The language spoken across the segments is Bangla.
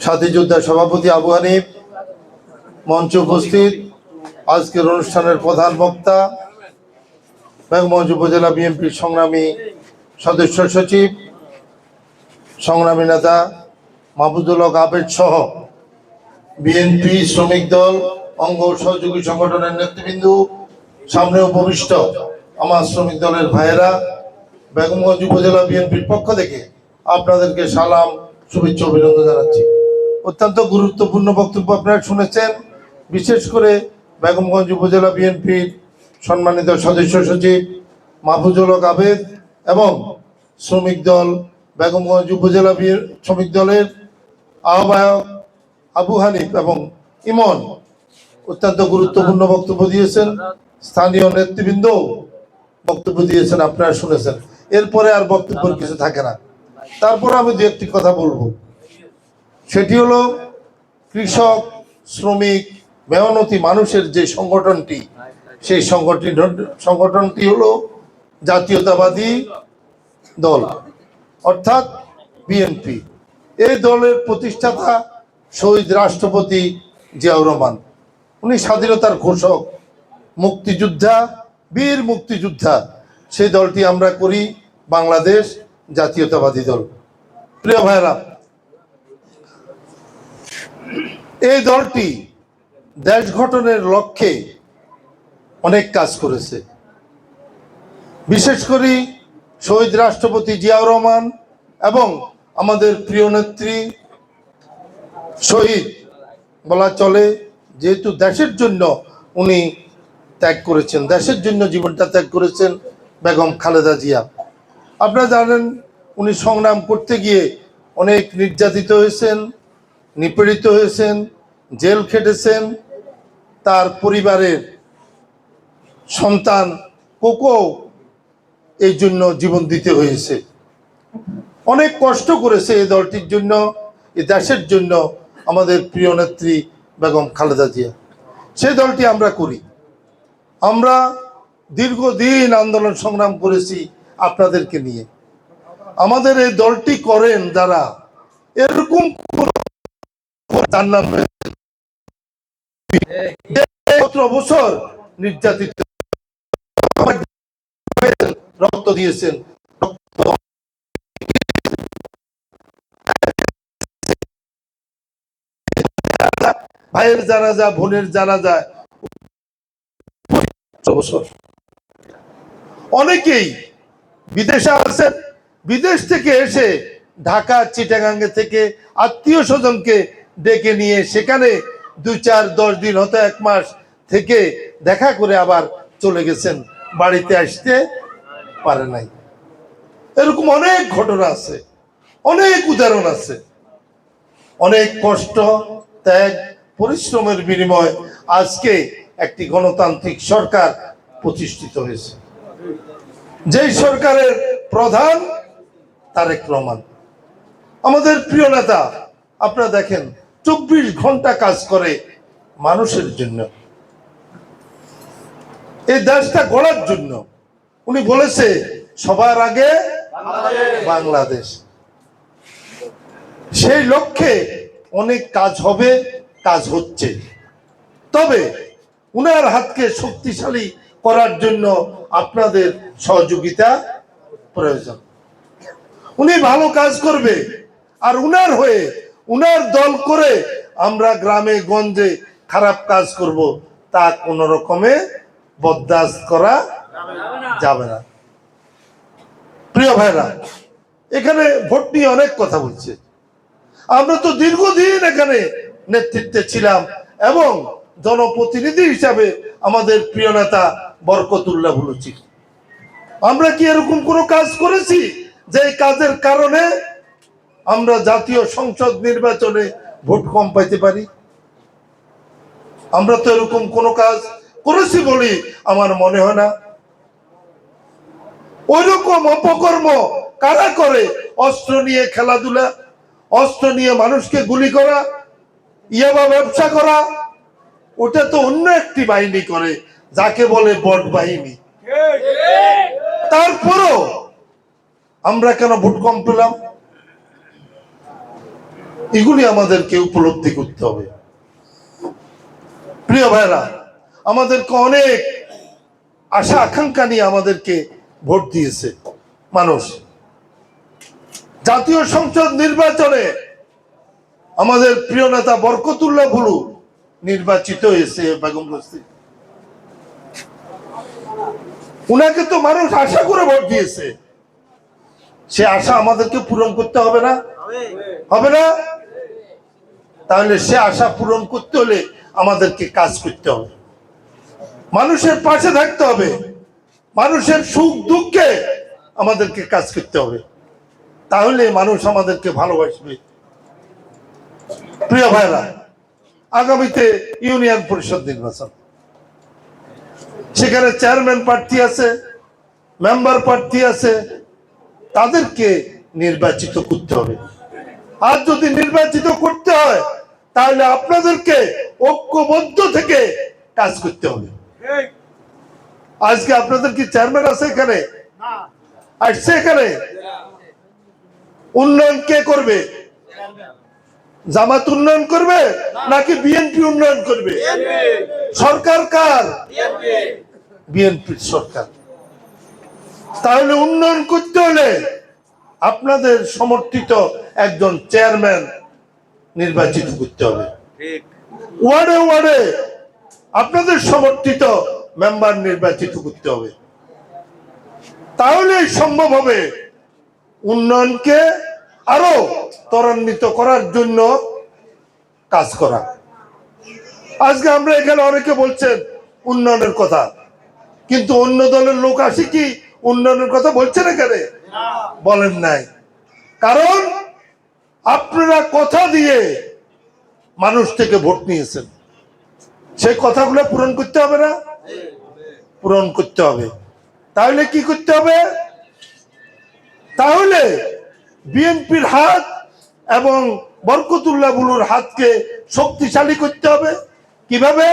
সাথী যোদ্ধা সভাপতি আবু হানিফ, মঞ্চে উপস্থিত আজকের অনুষ্ঠানের প্রধান বক্তা বেগমগঞ্জ উপজেলা বিএনপির সংগ্রামী সদস্য সচিব, সংগ্রামী নেতা মাহফুজুল হক আবেদ সহ বিএনপি, শ্রমিক দল, অঙ্গ সহযোগী সংগঠনের নেতৃবৃন্দ, সামনে উপবিষ্ট আমার শ্রমিক দলের ভাইয়েরা, বেগমগঞ্জ উপজেলা বিএনপির পক্ষ থেকে আপনাদেরকে সালাম, শুভেচ্ছা, অভিনন্দন জানাচ্ছি। অত্যন্ত গুরুত্বপূর্ণ বক্তব্য আপনারা শুনেছেন। বিশেষ করে বেগমগঞ্জ উপজেলা বিএনপির সম্মানিত সদস্য সচিব মাহফুজুল হক আবেদ এবং শ্রমিক দল বেগমগঞ্জ উপজেলা শ্রমিক দলের আহ্বায়ক আবু হানিফ এবং ইমন অত্যন্ত গুরুত্বপূর্ণ বক্তব্য দিয়েছেন। স্থানীয় নেতৃবৃন্দ বক্তব্য দিয়েছেন, আপনারা শুনেছেন। এরপরে আর বক্তব্যের কিছু থাকে না। তারপরে আমি দু একটি কথা বলবো, সেটি হলো কৃষক, শ্রমিক, মেহনতি মানুষের যে সংগঠনটি, সেই সংগঠনটি হলো জাতীয়তাবাদী দল অর্থাৎ বিএনপি। এই দলের প্রতিষ্ঠাতা শহীদ রাষ্ট্রপতি জিয়াউর রহমান। উনি স্বাধীনতার ঘোষক, মুক্তিযোদ্ধা, বীর মুক্তিযোদ্ধা। সেই দলটি আমরা করি বাংলাদেশ জাতীয়তাবাদী দল। প্রিয় ভাইরা, এই দলটি দেশ গঠনের লক্ষ্যে অনেক কাজ করেছে। বিশেষ করে শহীদ রাষ্ট্রপতি জিয়াউর রহমান এবং আমাদের প্রিয় নেত্রী শহীদ বলা চলে, যেহেতু দেশের জন্য উনি ত্যাগ করেছেন, দেশের জন্য জীবনটা ত্যাগ করেছেন বেগম খালেদা জিয়া। আপনারা জানেন উনি সংগ্রাম করতে গিয়ে অনেক নির্যাতিত হয়েছেন, নিপীড়িত হয়েছেন, জেল খেটেছেন। তার পরিবারের সন্তান কোকো এই জন্য জীবন দিতে হয়েছে। অনেক কষ্ট করেছে এই দলটির জন্য, এই দেশের জন্য আমাদের প্রিয় নেত্রী বেগম খালেদা জিয়া। সেই দলটি আমরা করি। আমরা দীর্ঘদিন আন্দোলন সংগ্রাম করেছি আপনাদেরকে নিয়ে। আমাদের এই দলটি করেন যারা, এরকম তার নাম বছর নির্যাতিত, রক্ত দিয়েছেন, ভাইয়ের জানাজা, বোনের জানাজা, অনেকেই বিদেশে আছেন। বিদেশ থেকে এসে ঢাকা, চিটাগাঙ্গে থেকে আত্মীয় স্বজনকে ডেকে নিয়ে সেখানে 2, 4, 10 দিন হতো 1 মাস থেকে দেখা করে আবার চলে গেছেন, বাড়িতে আসতে পারে নাই। এরকম অনেক ঘটনা আছে, অনেক উদাহরণ আছে। অনেক কষ্ট, ত্যাগ, পরিশ্রমের বিনিময়ে আজকে একটি গণতান্ত্রিক সরকার প্রতিষ্ঠিত হয়েছে, যেই সরকারের প্রধান তারেক রহমান, আমাদের প্রিয় নেতা। আপনারা দেখেন 24 ঘন্টা কাজ করে মানুষের জন্য, এই দেশটা গড়ার জন্য। উনি বলেছে সবার আগে বাংলাদেশ। সেই লক্ষ্যে অনেক কাজ হবে, কাজ হচ্ছে। তবে উনার হাতকে শক্তিশালী করার জন্য আপনাদের সহযোগিতা প্রয়োজন। উনি ভালো কাজ করবে, আর উনার হয়ে, উনার দল করে আমরা গ্রামে গঞ্জে খারাপ কাজ করব, তা কোন রকমে বরদাস্ত করা যাবে না। প্রিয় ভাইরা, এখানে ভোট নিয়ে অনেক কথা বলছে। আমরা তো দীর্ঘদিন এখানে নেতৃত্বে ছিলাম এবং জনপ্রতিনিধি হিসাবে আমাদের প্রিয় নেতা বরকতুল্লাহ বলেছি। আমরা কি এরকম কোনো কাজ করেছি যে কাজের কারণে আমরা জাতীয় সংসদ নির্বাচনে ভোট কম পাইতে পারি? আমরা তো এরকম কোনো কাজ করেছি বলি আমার মনে হয় না। ওই রকম অপকর্ম কারা করে? অস্ত্র নিয়ে খেলাধুলা, অস্ত্র নিয়ে মানুষকে গুলি করা, ইয়াবা ব্যবসা করা, ওটা তো অন্য একটি বাহিনী করে, যাকে বলে বট বাহিনী। তারপরও আমরা কেন ভোট কম পেলাম? এগুলি আমাদেরকে উপলব্ধি করতে হবে। প্রিয় ভাইরা, আমাদেরকে অনেক আশা আকাঙ্ক্ষা নিয়ে আমাদেরকে ভোট দিয়েছে মানুষ। জাতীয় সংসদ নির্বাচনে আমাদের প্রিয় নেতা বরকতুল্লাহ বুলু নির্বাচিত হয়েছে বেগমগঞ্জ থেকে। উনাকে তো মানুষ আশা করে ভোট দিয়েছে, সে আশা আমাদেরকে পূরণ করতে হবে না? হবে না? তাহলে সে আশা পূরণ করতে হলে আমাদেরকে কাজ করতে হবে, মানুষের পাশে থাকতে হবে, মানুষের সুখ দুঃখে আমাদেরকে কাজ করতে হবে, তাহলে মানুষ আমাদেরকে ভালোবাসবে। প্রিয় ভাইরা, আগামীতে ইউনিয়ন পরিষদ নির্বাচন, সেখানে চেয়ারম্যান প্রার্থী আছে, মেম্বার প্রার্থী আছে, তাদেরকে নির্বাচিত করতে হবে। আর যদি নির্বাচিত করতে হয় তাহলে আপনাদেরকে ঐক্যবদ্ধ থেকে কাজ করতে হবে। আজকে আপনাদের কি চেয়ারম্যান আছে এখানে? আসছে এখানে? উন্নয়ন কে করবে? জামাত উন্নয়ন করবে নাকি বিএনপি উন্নয়ন করবে? সরকার কার? বিএনপির সরকার। তাহলে উন্নয়ন করতে হলে আপনাদের সমর্থিত একজন চেয়ারম্যান নির্বাচিত করতে হবে, ওয়ার্ডে ওয়ার্ডে আপনাদের সমর্থিত মেম্বার নির্বাচিত করতে হবে, তাহলে সম্ভব হবে উন্নয়নকে আরো ত্বরান্বিত করার জন্য কাজ করা। আজকে আমরা এখানে অনেকে বলছেন উন্নয়নের কথা, কিন্তু অন্য দলের লোক আসে কি উন্নয়নের কথা বলছেন এখানে? বলেন নাই। কারণ আপনারা কথা দিয়ে মানুষ থেকে ভোট নিয়েছেন, সেই কথাগুলো পূরণ করতে হবে না? পূরণ করতে হবে। তাহলে কি করতে হবে? তাহলে বিএনপির হাত এবং বরকতুল্লাহ বুলুর হাতকে শক্তিশালী করতে হবে। কিভাবে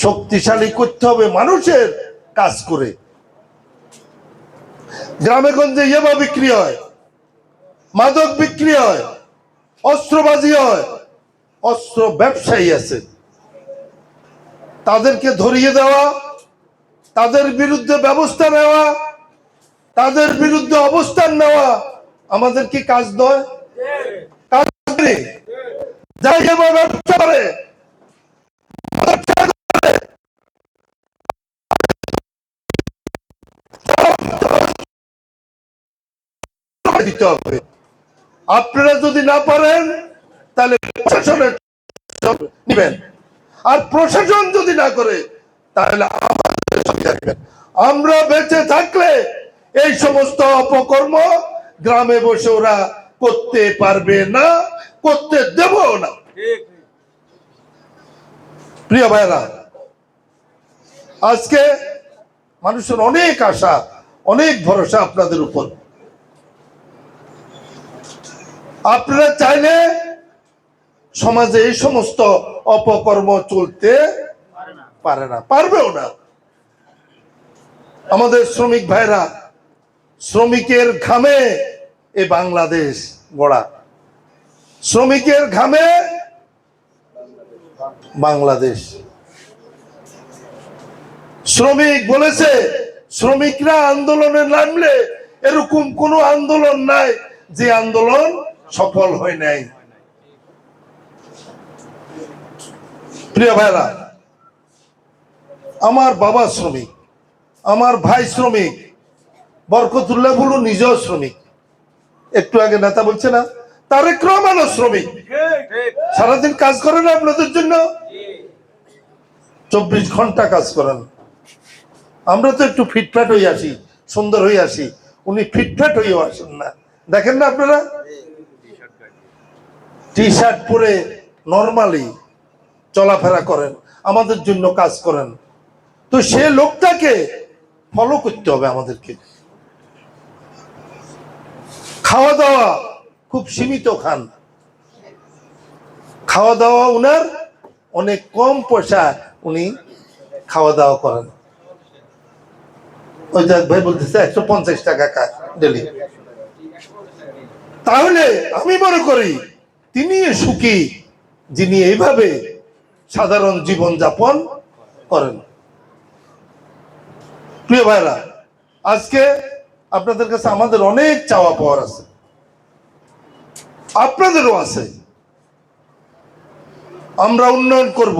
শক্তিশালী করতে হবে? মানুষের কাজ করে। গ্রামে গঞ্জে ইয়েবা বিক্রি হয়, মাদক বিক্রি হয়, অস্ত্রবাজি হয়, অস্ত্র ব্যবসায়ী আছে, তাদেরকে ধরিয়ে দেওয়া, তাদের বিরুদ্ধে ব্যবস্থা নেওয়া, তাদের বিরুদ্ধে অবস্থান নেওয়া আমাদের কি কাজ নয়? কাজ নেই। যাই ব্যবসা করে দিতে হবে। আপনারা যদি না পারেন তাহলে প্রশাসনের নিবেন, আর প্রশাসন যদি না করে তাহলে আমরা বেঁচে থাকলে এই সমস্ত অপকর্ম গ্রামে বসে ওরা করতে পারবে না, করতে দেব না। প্রিয় ভাইরা, আজকে মানুষের অনেক আশা, অনেক ভরসা আপনাদের উপর। আপনারা চাইলে সমাজে এই সমস্ত অপকর্ম চলতে পারে না, পারবেও না। আমাদের শ্রমিক ভাইরা, শ্রমিকের ঘামে এ বাংলাদেশ গড়া, শ্রমিকের ঘামে বাংলাদেশ। শ্রমিক বলেছে, শ্রমিকরা আন্দোলনে নামলে এরকম কোন আন্দোলন নাই যে আন্দোলন সফল হয় নাই। প্রিয় ভাইরা, আমার বাবা শ্রমিক, আমার ভাই শ্রমিক, বরকতুল্লাহ বুলু নিজেও শ্রমিক। একটু আগে নেতা বলছে না, তারেক রহমানও শ্রমিক। সারাদিন কাজ করেন আপনাদের জন্য, 24 ঘন্টা কাজ করেন। আমরা তো একটু ফিটফাট হয়ে আসি, সুন্দর হয়ে আসি, উনি ফিটফাট হয়েও আসেন না। দেখেন না আপনারা, টি শার্ট পরে নর্মালি চলাফেরা করেন, আমাদের জন্য কাজ করেন। তো সে লোকটাকে ফলো করতে হবে আমাদেরকে। খাওয়া দাওয়া খুব সীমিত খান, খাওয়া দাওয়া উনার অনেক কম পয়সা উনি খাওয়া দাওয়া করেন। ওই যাক ভাই বলতেছে 150 টাকা ডেলি। তাহলে আমি মনে করি তিনি সুখী যিনি এইভাবে সাধারণ জীবন যাপন করেন। প্রিয় ভাইরা, আজকে আপনাদের কাছে আমাদের অনেক চাওয়া পাওয়ার আছে, আপনাদেরও আছে। আমরা উন্নয়ন করব,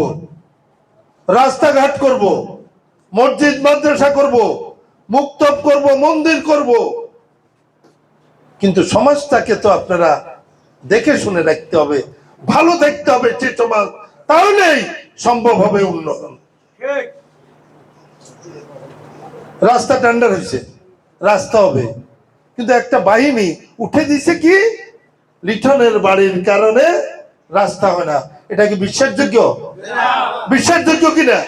রাস্তাঘাট করব, মসজিদ মাদ্রাসা করব, মুক্তব করব, মন্দির করব, কিন্তু সমাজটাকে তো আপনারা দেখে শুনে রাখতে হবে, ভালো দেখতে হবে সে সমাজ, তাহলেই সম্ভব হবে উন্নয়ন। রাস্তা টেন্ডার হয়েছে, রাস্তা হবে, কিন্তু একটা বাহিনী উঠে দিছে কি লিটনের বাড়ির কারণে রাস্তা হয় না, এটা কি বিশ্বাসযোগ্য? বিশ্বাসযোগ্য কিনা?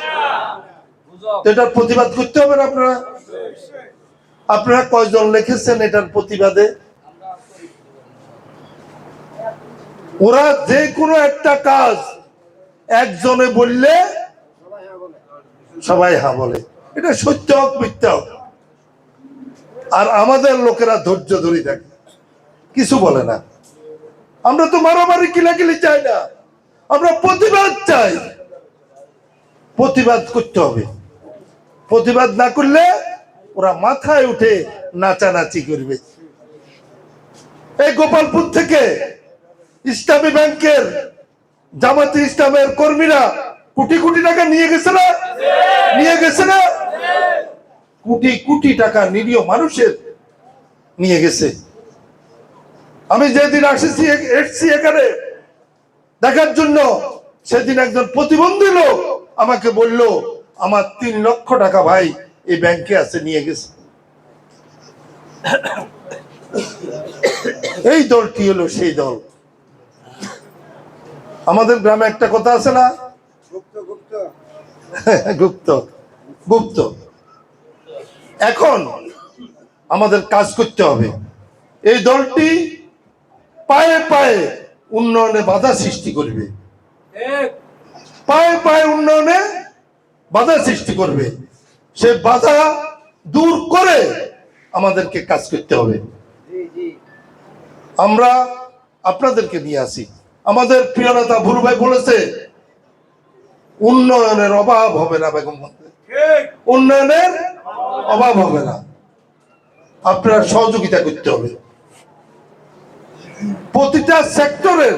এটার প্রতিবাদ করতে হবে না। আপনারা আপনারা কয়জন লিখেছেন এটার প্রতিবাদে? ওরা যে কোনো একটা কাজ একজনে বললে সবাই হা বলে, এটা সত্য হোক মিথ্যা হোক। আর আমাদের লোকেরা ধৈর্য ধরে থাকে, কিছু বলে না। আমরা তো মারামারি কিলাকিলি চাই না, আমরা প্রতিবাদ চাই। প্রতিবাদ করতে হবে, প্রতিবাদ না করলে ওরা মাথায় উঠে নাচানাচি করবে। এই গোপালপুর থেকে ইসলামী ব্যাংকের জামাতে ইসলামের কর্মীরা কোটি কোটি টাকা নিয়ে গেছে না? নিয়ে গেছে না? কোটি কোটি টাকা নিরীহ মানুষের নিয়ে গেছে। আমি যেদিন এসেছি এখানে দেখার জন্য, সেদিন একজন প্রতিবন্ধী লোক আমাকে বলল আমার 3 লক্ষ টাকা ভাই এই ব্যাংকে আছে, নিয়ে গেছে। এই দলটি হলো সেই দল। আমাদের গ্রামে একটা কথা আছে না, গুপ্ত গুপ্ত। এখন আমাদের কাজ করতে হবে। এই দলটি পায়ে পায়ে উন্নয়নে বাধা সৃষ্টি করবে, পায়ে পায়ে উন্নয়নে বাধা সৃষ্টি করবে। সে বাধা দূর করে আমাদেরকে কাজ করতে হবে। আমরা আপনাদেরকে নিয়ে আসি। আমাদের প্রিয় নেতা ভুরু ভাই বলেছে উন্নয়নের অভাব হবে না, বেগম উন্নয়নের অভাব হবে না। আপনারা সহযোগিতা করতে হবে। প্রতিটা সেক্টরের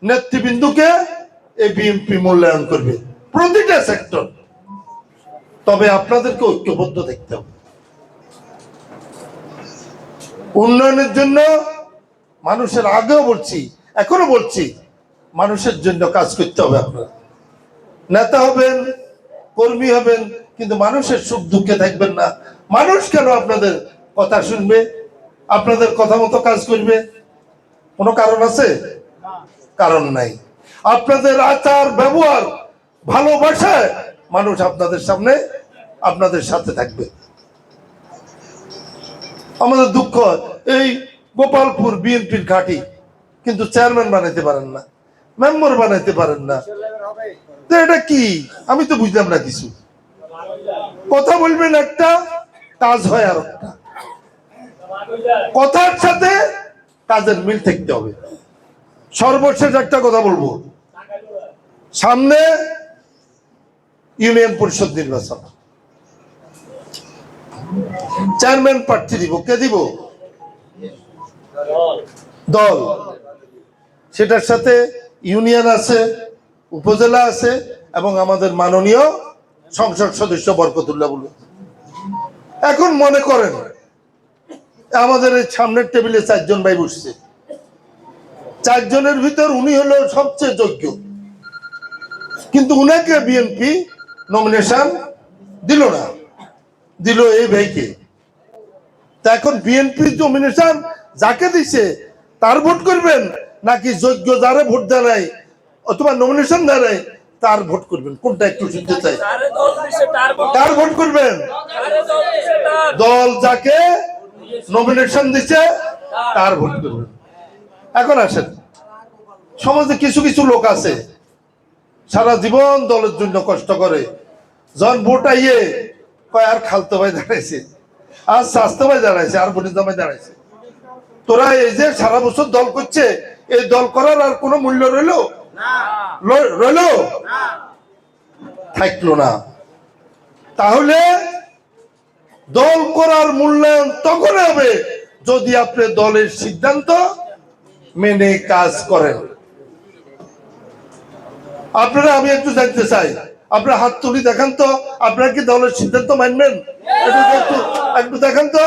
নেতৃবৃন্দকে এই বিএনপি মূল্যায়ন করবে, প্রতিটা সেক্টর। তবে আপনাদেরকে ঐক্যবদ্ধ দেখতে হবে। উন্নয়নের জন্য মানুষের আগেও বলছি, এখনো বলছি, মানুষের জন্য কাজ করতে হবে। আপনারা নেতা হবেন, কর্মী হবেন, কিন্তু মানুষের সুখ দুঃখে থাকবেন না। মানুষ কেন আপনাদের কথা শুনবে, আপনাদের কথা মতো কাজ করবে? কোনো কারণ আছে? কারণ নাই। আপনাদের আচার ব্যবহার ভালোবাসায় মানুষ আপনাদের সামনে আপনাদের সাথে থাকবে। আমাদের দুঃখ, এই গোপালপুর বিএনপির ঘাঁটি, কিন্তু চেয়ারম্যান বানাইতে পারেন না, মেম্বার বানাইতে পারেন না। তো এটা কি? আমি তো বুঝলাম না কিছু। কথা বলবেন একটা, কাজ হয় আর একটা। কথার সাথে কাজের মিল থাকতে হবে। সর্বশেষ একটা কথা বলবো, সামনে ইউনিয়ন পরিষদ নির্বাচন, চেয়ারম্যান প্রার্থী দিব। কে দিব? দল। সেটার সাথে ইউনিয়ন আছে, উপজেলা আছে, এবং আমাদের মাননীয় সংসদ সদস্য বরকতুল্লাহ বলু। এখন মনে করেন আমাদের এই সামনের টেবিলে 4 জন ভাই বসছে, 4 জনের ভিতর উনি হলো সবচেয়ে যোগ্য, কিন্তু উনাকে বিএনপি নমিনেশন দিল না, দিল এই ভাইকে। তা এখন বিএনপি নমিনেশন যাকে দিছে তার ভোট করবেন, নাকি যোগ্য যারা ভোট দেয় নাই অথবা নমিনেশন দেয় নাই তার ভোট করবেন? কোনটা একটু শুনতে চাই। কার ভোট করবেন? দল যাকে নমিনেশন দিচ্ছে তার ভোট করবেন। এখন আসেন, সমাজে কিছু কিছু লোক আছে সারা জীবন দলের জন্য কষ্ট করে, যখন ভোট আইয়ে কয় আর খালতো ভাই দাঁড়াইছে, আর স্বাস্থ্য ভাই দাঁড়াইছে, আর বোনের জামাই দাঁড়াইছে। তোরা এই যে সারা বছর দল করছে, এই দল করার আর কোনো মূল্য রইলো? রইলো? থাকলো না। তাহলে দল করার মূল্যায়ন তখন হবে যদি আপনি দলের সিদ্ধান্ত মেনে কাজ করেন। আপনারা, আমি একটু জানতে চাই, আপনারা হাত তুলি দেখান তো, আপনারা কি দলের সিদ্ধান্ত মানবেন? একটু দেখান তো।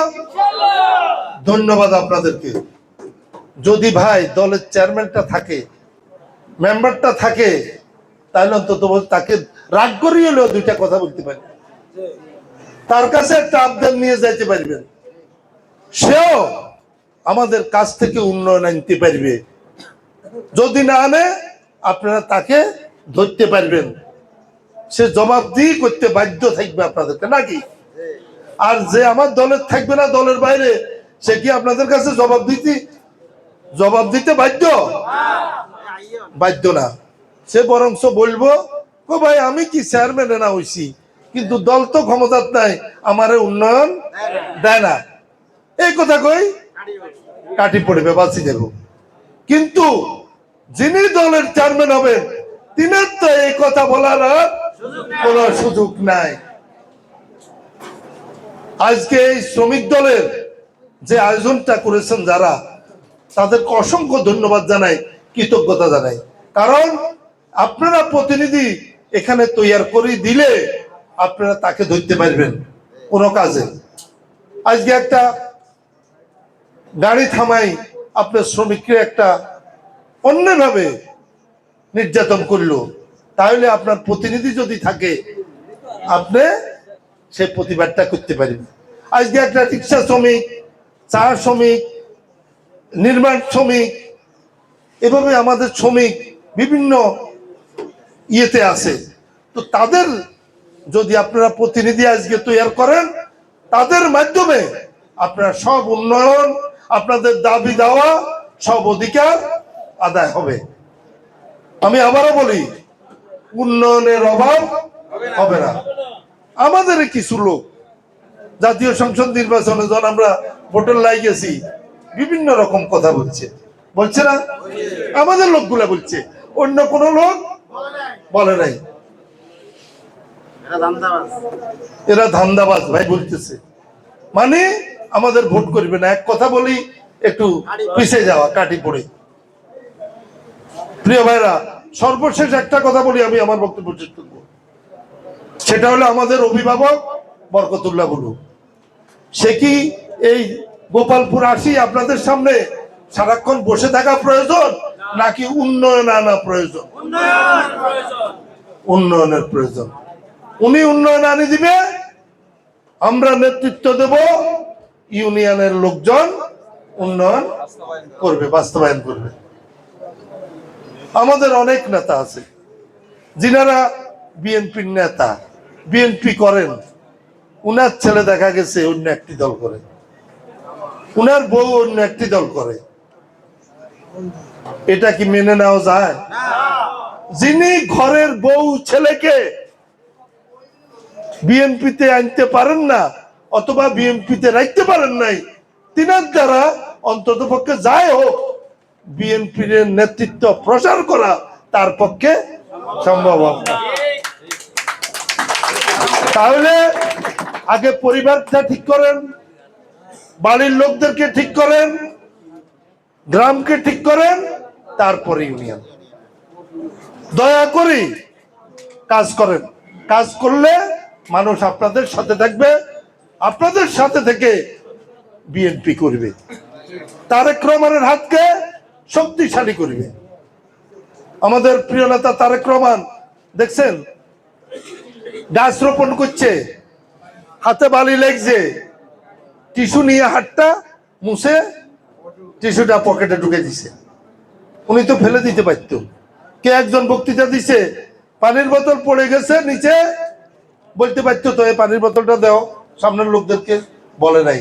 ধন্যবাদ আপনাদেরকে। যদি ভাই দলের চেয়ারম্যানটা থাকে, মেম্বারটা থাকে, তাহলে অন্তত তাকে রাগ করিয়ে হলেও দুইটা কথা বলতে পারি, তার কাছে একটা আবদার নিয়ে যাইতে পারবেন, সেও আমাদের কাছ থেকে উন্নয়ন আনতে পারবে। যদি না আনে, আপনারা তাকে ধরতে পারবেন, সে জবাবদিহি করতে বাধ্য থাকবে আপনাদেরকে, নাকি? আর যে আমার দলের থাকবে না, দলের বাইরে, সে কি আপনাদের কাছে জবাব দিতে বাধ্য না। সে বরংস বলবো, ও ভাই আমি কি চেয়ারম্যানে না হইছি, কিন্তু দল তো ক্ষমতার নাই, আমারে উন্নয়ন দেয় না, এই কথা কই কাটি পড়বে, বাঁচি দেব। কিন্তু যিনি দলের চেয়ারম্যান হবেন, তিনার তো এই কথা বলার আর কোন সুযোগ নাই। আজকে এই শ্রমিক দলের যে আয়োজনটা করেছেন যারা, তাদেরকে অসংখ্য ধন্যবাদ জানাই, কৃতজ্ঞতা জানাই। কারণ আপনারা প্রতিনিধি এখানে তৈরি করে দিলে আপনারা তাকে ধরতে পারবেন কোনো কাজে। আজকে একটা গাড়ি থামাই আপনার শ্রমিককে একটা অন্যভাবে নির্যাতন করলো, তাহলে আপনার প্রতিনিধি যদি থাকে, আপনি সেই প্রতিবাদটা করতে পারবেন। আজকে একটা রিক্সা শ্রমিক, চা শ্রমিক, নির্মাণ শ্রমিক, এভাবে আমাদের শ্রমিক বিভিন্ন ইয়েতে আছে, তো তাদের যদি আপনারা প্রতিনিধি আজকে তৈরি করেন, তাদের মাধ্যমে আপনারা সব উন্নয়ন, আপনাদের দাবি দেওয়া সব অধিকার আদায় হবে। আমি আবারও বলি, উন্নয়নের অভাব হবে না। আমাদের কিছু লোক জাতীয় সংসদ নির্বাচনে যখন আমরা ভোটের লাই গেছি, বিভিন্ন রকম কথা বলছে না, আমাদের লোকগুলা বলছে, অন্য কোন লোক বলে নাই। এরা ধান্দাবাজ ভাই বলতেছে, মানে আমাদের ভোট করবে না। এক কথা বলি, একটু পিছিয়ে যাওয়া, কাটি পড়ে। প্রিয় ভাইরা, সর্বশেষ একটা কথা বলি, আমি আমার বক্তব্য শেষ করব। সেটা হলো আমাদের অভিভাবক বরকতুল্লাহ বুলু, সে কি এই গোপালপুর আসি আপনাদের সামনে সারাক্ষণ বসে থাকা প্রয়োজন, নাকি উন্নয়ন আনা প্রয়োজন? উন্নয়নের প্রয়োজন। উনি উন্নয়ন আনি দিবে, আমরা নেতৃত্ব দেব, ইউনিয়নের লোকজন উন্নয়ন করবে, বাস্তবায়ন করবে। আমাদের অনেক নেতা আছে যিনারা বিএনপির নেতা, বিএনপি করেন, উনার ছেলে দেখা গেছে অন্য একটি দল করে, উনার বউ অন্য একটি দল করে। এটা কি মেনে নেওয়া যায়? যিনি ঘরের বউ ছেলেকে বিএনপিতে আনতে পারেন না, অথবা বিএনপিতে রাখতে পারেন নাই, তিনার দ্বারা অন্তত পক্ষে যাই হোক বিএনপির নেতৃত্ব প্রসার করা তার পক্ষে সম্ভব হবে না। তাহলে আগে পরিবারটা ঠিক করেন, বাড়ির লোকদেরকে ঠিক করেন, গ্রামকে ঠিক করেন, তারপরে ইউনিয়ন। দয়া করে কাজ করেন, কাজ করলে মানুষ আপনাদের সাথে থাকবে, আপনাদের সাথে থেকে বিএনপি করবে, তারেক রহমানের হাতকে শক্তিশালী করবে। আমাদের প্রিয় নেতা তারেক রহমান দেখছেন গাছ রোপণ করছে, হাতে বালি লেগছে, টিস্যু নিয়ে হাতটা মুছে টিস্যুটা পকেটে ঢুকে দিছে। উনি তো ফেলে দিতে পারত। কে একজন বক্তৃতা দিছে, পানির বোতল পড়ে গেছে নিচে, বলতে পারতো তো এই পানির বোতলটা দাও সামনের লোকদেরকে, বলে নাই।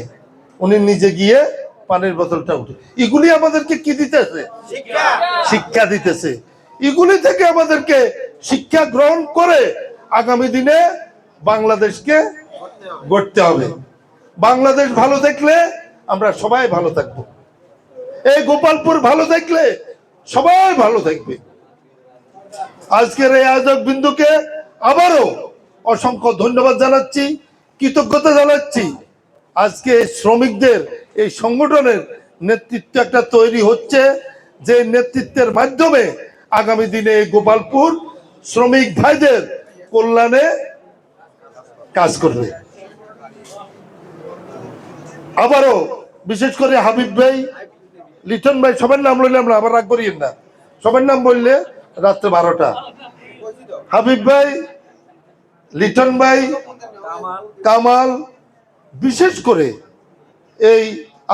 উনি নিজে গিয়ে পানির বোতলটা উঠে। এগুলি আমাদেরকে কি দিতেছে? শিক্ষা দিতেছে। এগুলি থেকে আমাদেরকে শিক্ষা গ্রহণ করে আগামী দিনে বাংলাদেশকে গড়তে হবে। বাংলাদেশ ভালো দেখলে আমরা সবাই ভালো থাকবো। এই গোপালপুর ভালো থাকলে সবাই ভালো থাকবে। আজকের এই আয়োজক বিন্দুকে আবারও অসংখ্য ধন্যবাদ জানাচ্ছি, কৃতজ্ঞতা জানাচ্ছি। আজকে শ্রমিকদের এই সংগঠনের নেতৃত্ব একটা তৈরি হচ্ছে, যে নেতৃত্বের মাধ্যমে আগামী দিনে এই গোপালপুর শ্রমিক ভাইদের কল্যাণে কাজ করবে। আবারও বিশেষ করে হাবিব ভাই, লিটন ভাই, সবার নাম লইলাম না, আবার রাগ করিয়েন না, সবার নাম বললে রাত্রে 12টা। হাবিব ভাই, লিটন ভাই, কামাল, বিশেষ করে এই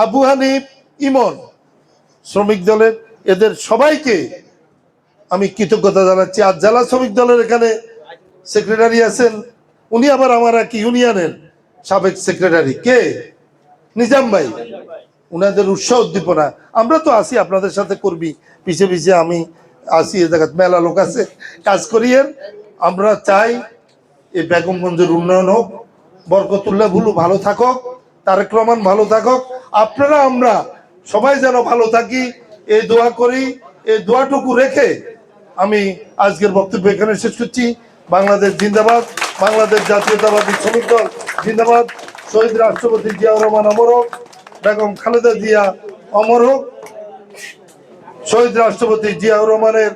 আবু হানিফ, ইমন, শ্রমিক দলের, এদের সবাইকে আমি কৃতজ্ঞতা জানাচ্ছি। আর জেলা শ্রমিক দলের এখানে সেক্রেটারি আছেন, উনি আবার আমার এক ইউনিয়নের সাবেক সেক্রেটারি, কে? নিজাম ভাই। উনাদের উৎসাহ উদ্দীপনা, আমরা তো আসি আপনাদের সাথে কর্মী, পিছে পিছে আমি আসি, এ জায়গায় মেলা লোক আছে কাজ করিয়ে। আমরা চাই এই বেগমগঞ্জের উন্নয়ন হোক, বরকতুল্লাহ ভুলু ভালো থাকুক, তারেক রহমান ভালো থাকুক, আপনারা আমরা সবাই যেন ভালো থাকি, এই দোয়া করি। এই দোয়াটুকু রেখে আমি আজকের বক্তব্য এখানে শেষ করছি। বাংলাদেশ জিন্দাবাদ, বাংলাদেশ জাতীয়তাবাদী শ্রমিক দল জিন্দাবাদ, শহীদ রাষ্ট্রপতি জিয়াউর রহমান অমর হোক, বেগম খালেদা জিয়া অমর হোক, শহীদ রাষ্ট্রপতি জিয়াউর রহমানের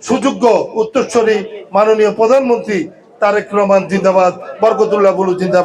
সুযোগ্য উত্তরসূরি মাননীয় প্রধানমন্ত্রী তারেক রহমান জিন্দাবাদ, বরকতুল্লাহ বুলু জিন্দাবাদ।